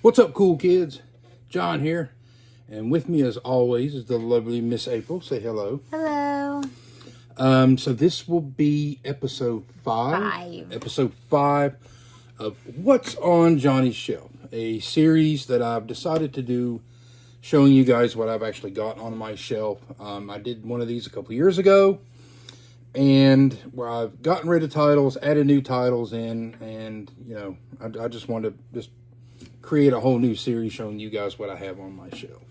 What's up, cool kids? John here, and with me as always is the lovely Miss April. Say hello. Hello. So this will be episode five. Episode 5 of What's on Johnny's Shelf, a series that I've decided to do, showing you guys what I've actually got on my shelf. I did one of these a couple years ago, and where I've gotten rid of titles, added new titles in, and I just wanted to create a whole new series showing you guys what I have on my shelf.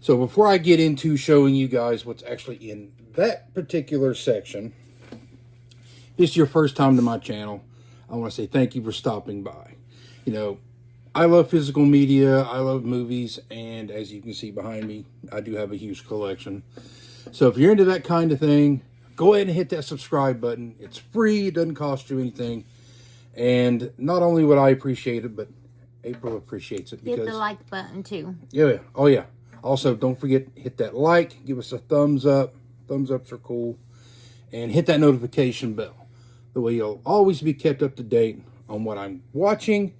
So before I get into showing you guys what's actually in that particular section, if this is your first time to my channel, I want to say thank you for stopping by. I love physical media, I love movies, and as you can see behind me, I do have a huge collection. So if you're into that kind of thing, go ahead and hit that subscribe button. It's free, it doesn't cost you anything. And not only would I appreciate it, but April appreciates it because hit the like button too. Yeah. Oh yeah. Also, don't forget, hit that like, give us a thumbs up. Thumbs ups are cool. And hit that notification bell. The way you'll always be kept up to date on what I'm watching,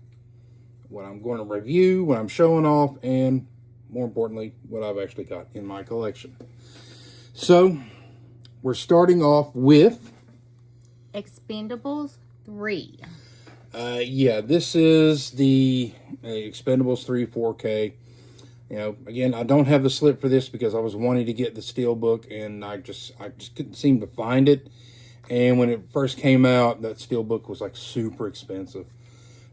what I'm going to review, what I'm showing off, and more importantly, what I've actually got in my collection. So, we're starting off with Expendables 3. This is the Expendables 3 4K. Again, I don't have the slip for this because I was wanting to get the Steelbook, and I just couldn't seem to find it. And when it first came out, that Steelbook was like super expensive.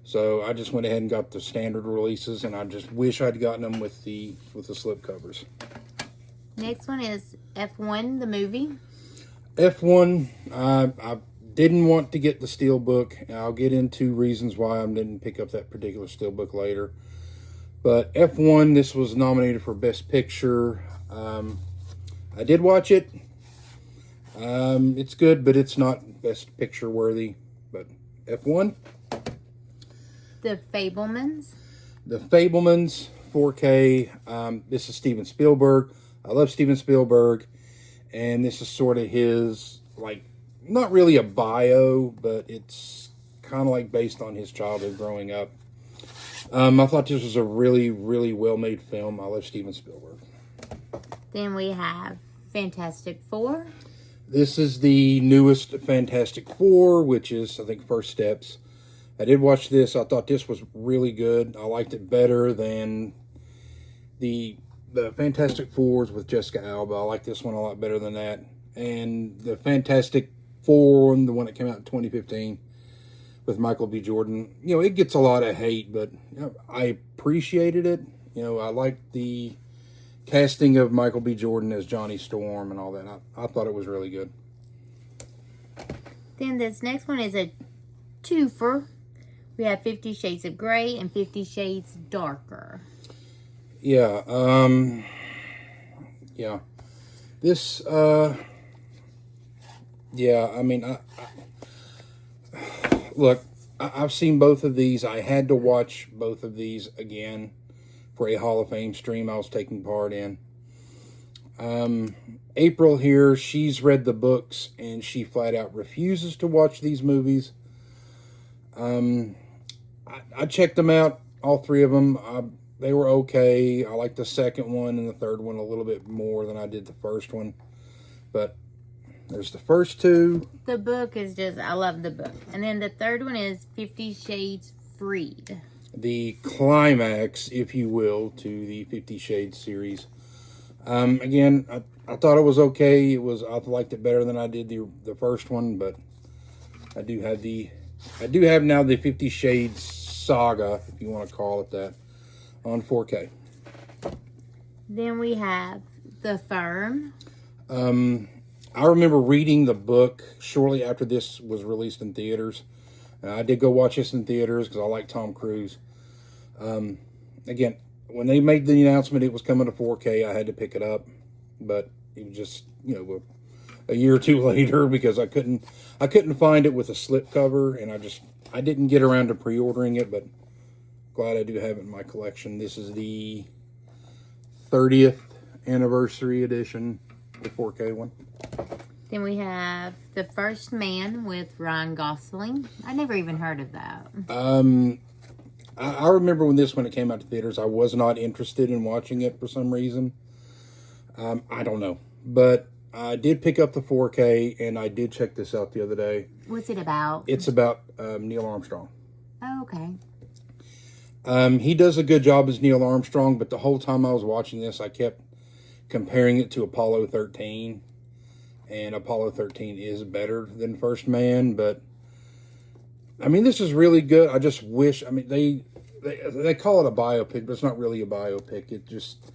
So I just went ahead and got the standard releases, and I just wish I'd gotten them with the slip covers. Next one is F1, the movie. F1, I didn't want to get the Steelbook. I'll get into reasons why I didn't pick up that particular Steelbook later. But F1, this was nominated for Best Picture. I did watch it. It's good, but it's not Best Picture worthy. But F1. The Fabelmans. The Fabelmans 4K. This is Steven Spielberg. I love Steven Spielberg. And this is sort of his, not really a bio, but it's kind of like based on his childhood growing up. I thought this was a really, really well-made film. I love Steven Spielberg. Then we have Fantastic Four. This is the newest Fantastic Four, which is, I think, First Steps. I did watch this. I thought this was really good. I liked it better than the Fantastic Fours with Jessica Alba. I like this one a lot better than that. And the Fantastic Four, the one that came out in 2015 with Michael B. Jordan, it gets a lot of hate, but I appreciated it. I liked the casting of Michael B. Jordan as Johnny Storm and all that. I thought it was really good. Then this next one is a twofer. We have 50 Shades of Grey and 50 Shades Darker. Yeah, This, look, I've seen both of these. I had to watch both of these again for a Hall of Fame stream I was taking part in. April here, she's read the books, and she flat out refuses to watch these movies. I checked them out, all three of them. They were okay. I liked the second one and the third one a little bit more than I did the first one. But there's the first two. The book is just, I love the book. And then the third one is 50 Shades Freed. The climax, if you will, to the 50 Shades series. Again, I thought it was okay. I liked it better than I did the first one, but I do have now the 50 Shades saga, if you want to call it that, on 4K. Then we have The Firm. I remember reading the book shortly after this was released in theaters. I did go watch this in theaters because I like Tom Cruise. Again, when they made the announcement it was coming to 4K, I had to pick it up. But it was just, a year or two later because I couldn't find it with a slip cover, and I didn't get around to pre-ordering it, but glad I do have it in my collection. This is the 30th anniversary edition, the 4K one. Then we have The First Man with Ryan Gosling. I never even heard of that. I remember when it came out to theaters, I was not interested in watching it for some reason. I don't know. But I did pick up the 4K, and I did check this out the other day. What's it about? It's about Neil Armstrong. Oh, okay. He does a good job as Neil Armstrong, but the whole time I was watching this, I kept comparing it to Apollo 13. And Apollo 13 is better than First Man, but I mean, this is really good. I just wish, I mean, they call it a biopic, but it's not really a biopic. It just,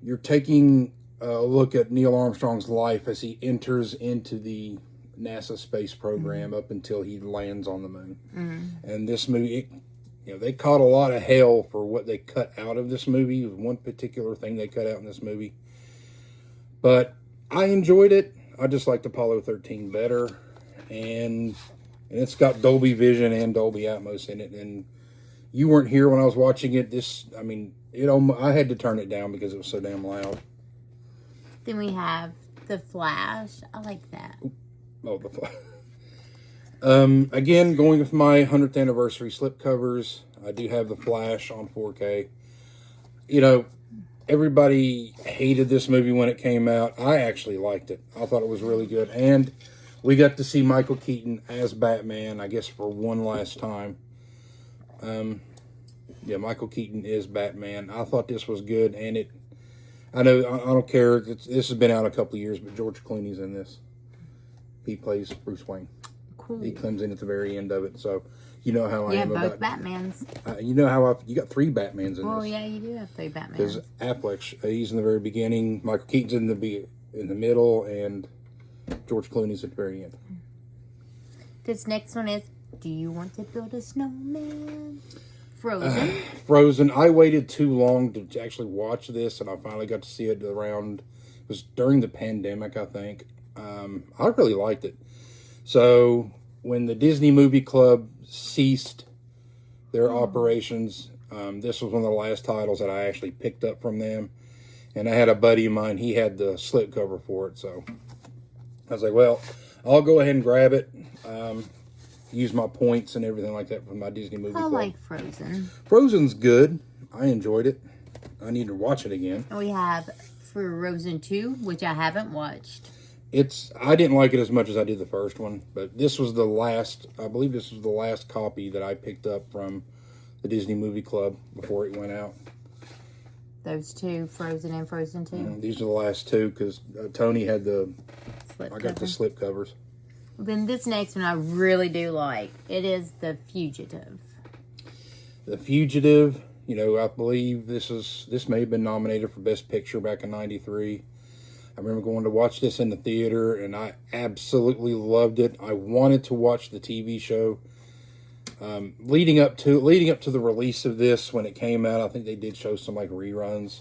you're taking a look at Neil Armstrong's life as he enters into the NASA space program up until he lands on the moon. And this movie, they caught a lot of hell for what they cut out of this movie. One particular thing they cut out in this movie. But I enjoyed it. I just liked Apollo 13 better. And it's got Dolby Vision and Dolby Atmos in it. And you weren't here when I was watching it. I had to turn it down because it was so damn loud. Then we have The Flash. I like that. Oh, The Flash. Again, going with my 100th anniversary slipcovers, I do have The Flash on 4K. Everybody hated this movie when it came out. I actually liked it. I thought it was really good. And we got to see Michael Keaton as Batman, I guess, for one last time. Michael Keaton is Batman. I thought this was good. And I don't care. This has been out a couple of years, but George Clooney's in this. He plays Bruce Wayne. Cool. He comes in at the very end of it. So, you know how I am both about... Batmans. You know how you got 3 Batmans in this. Well, yeah, you do have 3 Batmans. Because Affleck, he's in the very beginning. Michael Keaton's in the middle, and George Clooney's at the very end. This next one is, do you want to build a snowman? Frozen. Frozen. I waited too long to actually watch this, and I finally got to see it around... It was during the pandemic, I think. I really liked it. So, when the Disney Movie Club ceased their operations, this was one of the last titles that I actually picked up from them. And I had a buddy of mine, he had the slipcover for it. So, I was like, well, I'll go ahead and grab it. Use my points and everything like that from my Disney Movie Club. I like Frozen. Frozen's good. I enjoyed it. I need to watch it again. And we have Frozen 2, which I haven't watched. I didn't like it as much as I did the first one, but this was I believe this was the last copy that I picked up from the Disney Movie Club before it went out. Those 2, Frozen and Frozen 2? These are the last 2, because Tony had I got the slip covers. Then this next one I really do like. It is The Fugitive. The Fugitive, I believe this may have been nominated for Best Picture back in '93. I remember going to watch this in the theater, and I absolutely loved it. I wanted to watch the TV show. Leading up to the release of this, when it came out, I think they did show some reruns.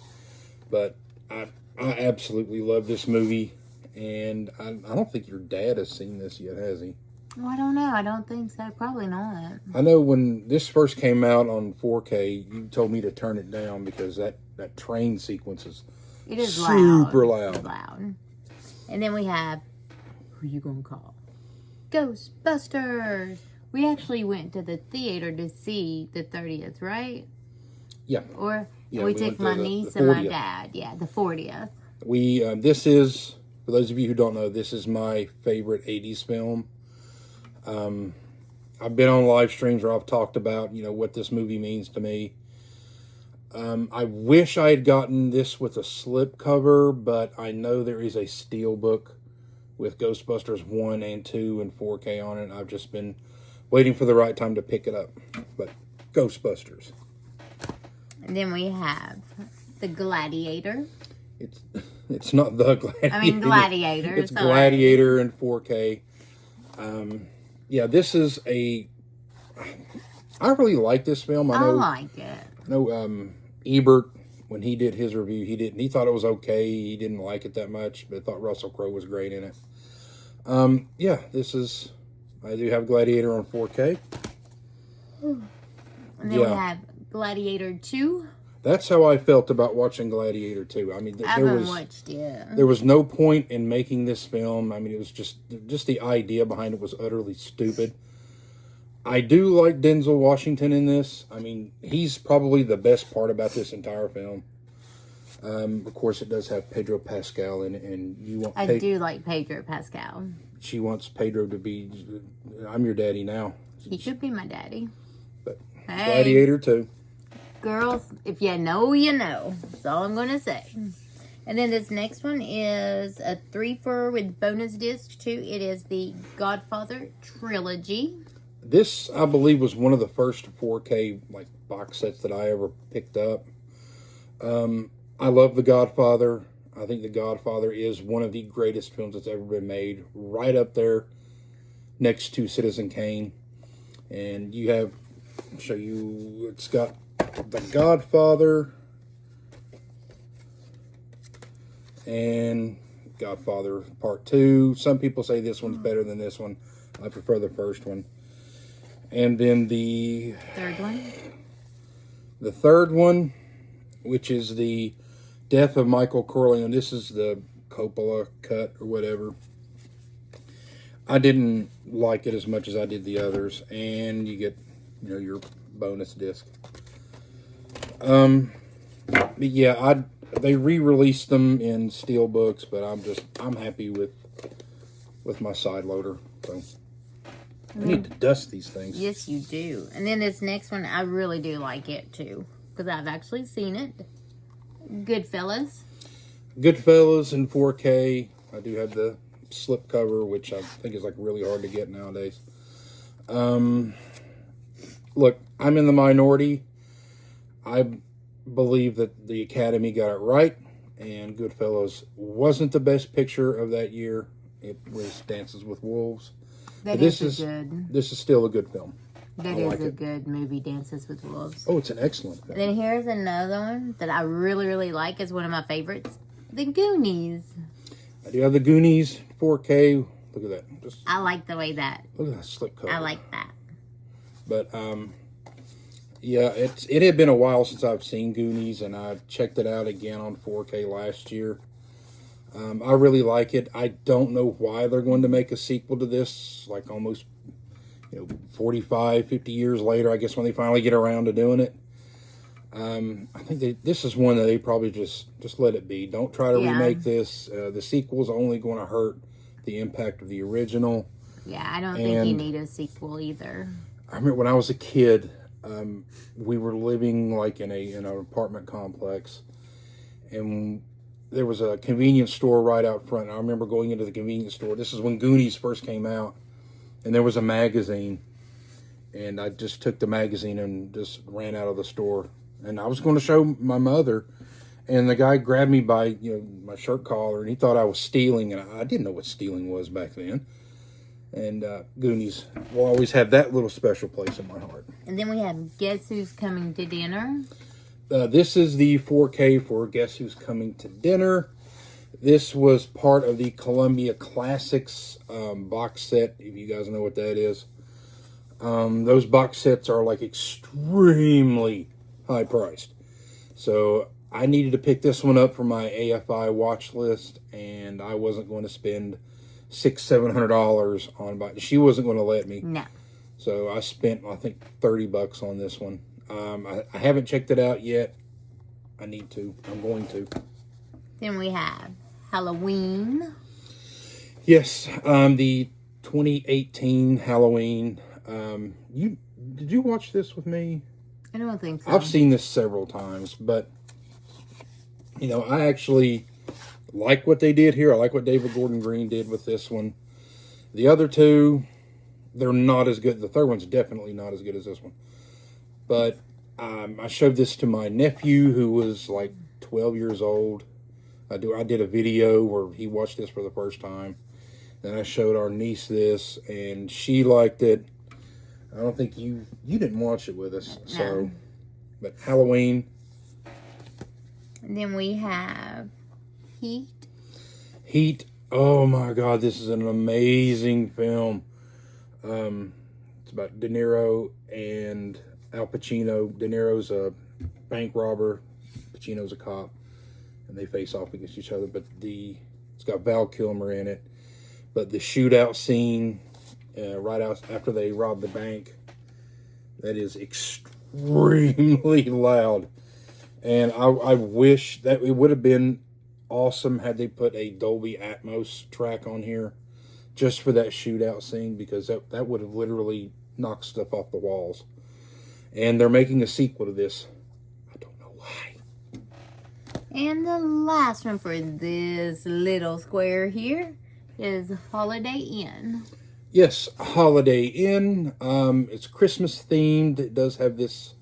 But I absolutely love this movie, and I don't think your dad has seen this yet, has he? Well, I don't know. I don't think so. Probably not. I know when this first came out on 4K, you told me to turn it down because that train sequence is... It is super loud. It's loud. And then we have, who you gonna call? Ghostbusters. We actually went to the theater to see the 30th, right? Yeah. We took my niece and my dad. Yeah, the 40th. This is, for those of you who don't know, this is my favorite 80s film. I've been on live streams where I've talked about, what this movie means to me. I wish I had gotten this with a slip cover, but I know there is a steelbook with Ghostbusters 1 and 2 and 4K on it. I've just been waiting for the right time to pick it up. But Ghostbusters. And then we have The Gladiator. It's not The Gladiator. I mean Gladiator. It's Gladiator in 4K. This is I really like this film. I like it. No, Ebert, when he did his review, he thought it was okay. He didn't like it that much, but thought Russell Crowe was great in it. I do have Gladiator on 4K. And then we have Gladiator 2. That's how I felt about watching Gladiator 2. I mean, I haven't watched it. There was no point in making this film. I mean, it was just the idea behind it was utterly stupid. I do like Denzel Washington in this. I mean, he's probably the best part about this entire film. Of course, it does have Pedro Pascal in it, and you want. I do like Pedro Pascal. She wants Pedro to be. I'm your daddy now. He should be my daddy. But hey, Gladiator too. Girls, if you know, you know. That's all I'm gonna say. And then this next one is a 3-for with bonus disc too. It is the Godfather trilogy. This, I believe, was one of the first 4K like box sets that I ever picked up. I love The Godfather. I think The Godfather is one of the greatest films that's ever been made. Right up there next to Citizen Kane. And you have, I'll show you, it's got The Godfather and Godfather Part 2. Some people say this one's better than this one. I prefer the first one. And then the third one. The third one, which is the Death of Michael Corleone. This is the Coppola cut or whatever. I didn't like it as much as I did the others, and you get, your bonus disc. But yeah, they re-released them in steel books, but I'm happy with my side loader. So I need to dust these things. Yes, you do. And then this next one, I really do like it too, because I've actually seen it. Goodfellas. Goodfellas in 4K. I do have the slip cover, which I think is like really hard to get nowadays. Look, I'm in the minority. I believe that the Academy got it right, and Goodfellas wasn't the best picture of that year. It was Dances with Wolves. This is still a good film. That is a good movie, Dances with Wolves. Oh, it's an excellent film. Then here's another one that I really, really like. It's one of my favorites. The Goonies. I do have The Goonies 4K. Look at that. I like the way that. Look at that slip cover. I like that. But, yeah, it had been a while since I've seen Goonies, and I checked it out again on 4K last year. I really like it. I don't know why they're going to make a sequel to this, like almost 45, 50 years later, I guess, when they finally get around to doing it. I think this is one that they probably just let it be. Don't try to remake this. The sequel's only going to hurt the impact of the original. Yeah, I don't think you need a sequel either. I remember when I was a kid, we were living like in an apartment complex, and there was a convenience store right out front. I remember going into the convenience store. This is when Goonies first came out. And there was a magazine. And I just took the magazine and just ran out of the store. And I was going to show my mother. And the guy grabbed me by, my shirt collar. And he thought I was stealing. And I didn't know what stealing was back then. And Goonies will always have that little special place in my heart. And then we have Guess Who's Coming to Dinner. This is the 4K for Guess Who's Coming to Dinner. This was part of the Columbia Classics box set, if you guys know what that is. Those box sets are like extremely high priced. So I needed to pick this one up for my AFI watch list, and I wasn't going to spend $600-700 on it. She wasn't going to let me. No. So I spent, I think, $30 on this one. I haven't checked it out yet. I need to. I'm going to. Then we have Halloween. Yes, the 2018 Halloween. Did you watch this with me? I don't think so. I've seen this several times, but I actually like what they did here. I like what David Gordon Green did with this one. The other two, they're not as good. The third one's definitely not as good as this one. But I showed this to my nephew, who was like 12 years old. I did a video where he watched this for the first time. Then I showed our niece this, and she liked it. I don't think you didn't watch it with us. No. So, but Halloween. And then we have Heat. Heat. Oh my God, this is an amazing film. It's about De Niro and Al Pacino. De Niro's a bank robber. Pacino's a cop. And they face off against each other. But it's got Val Kilmer in it. But the shootout scene right out after they rob the bank, that is extremely loud. And I wish that it would have been awesome had they put a Dolby Atmos track on here just for that shootout scene, because that would have literally knocked stuff off the walls. And they're making a sequel to this. I don't know why. And the last one for this little square here is Holiday Inn. Yes, Holiday Inn. It's Christmas themed. It does have this.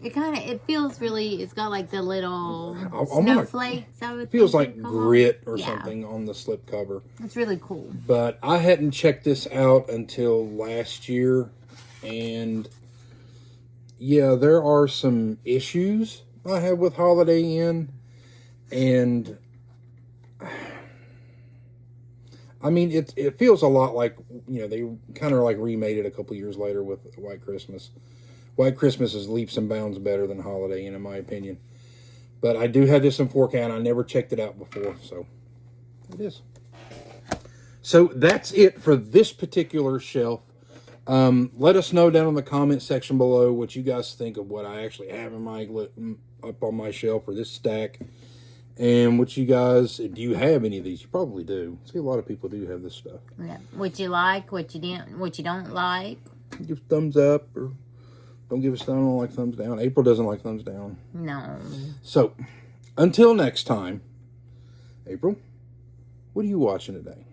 It feels really. It's got like the little snowflakes. It feels like grit or something on the slipcover. It's really cool. But I hadn't checked this out until last year, and yeah, there are some issues I have with Holiday Inn, and I mean, it feels a lot like, you know, they kind of like remade it a couple years later with White Christmas. White Christmas is leaps and bounds better than Holiday Inn, in my opinion. But I do have this in 4K, and I never checked it out before, so it is. So that's it for this particular shelf. Let us know down in the comment section below what you guys think of what I actually have up on my shelf for this stack. And what you guys, do you have any of these? You probably do. See, a lot of people do have this stuff. Yeah. What you like, what you don't like. Give a thumbs up, or don't give us thumbs. I don't like thumbs down. April doesn't like thumbs down. No. So, until next time, April, what are you watching today?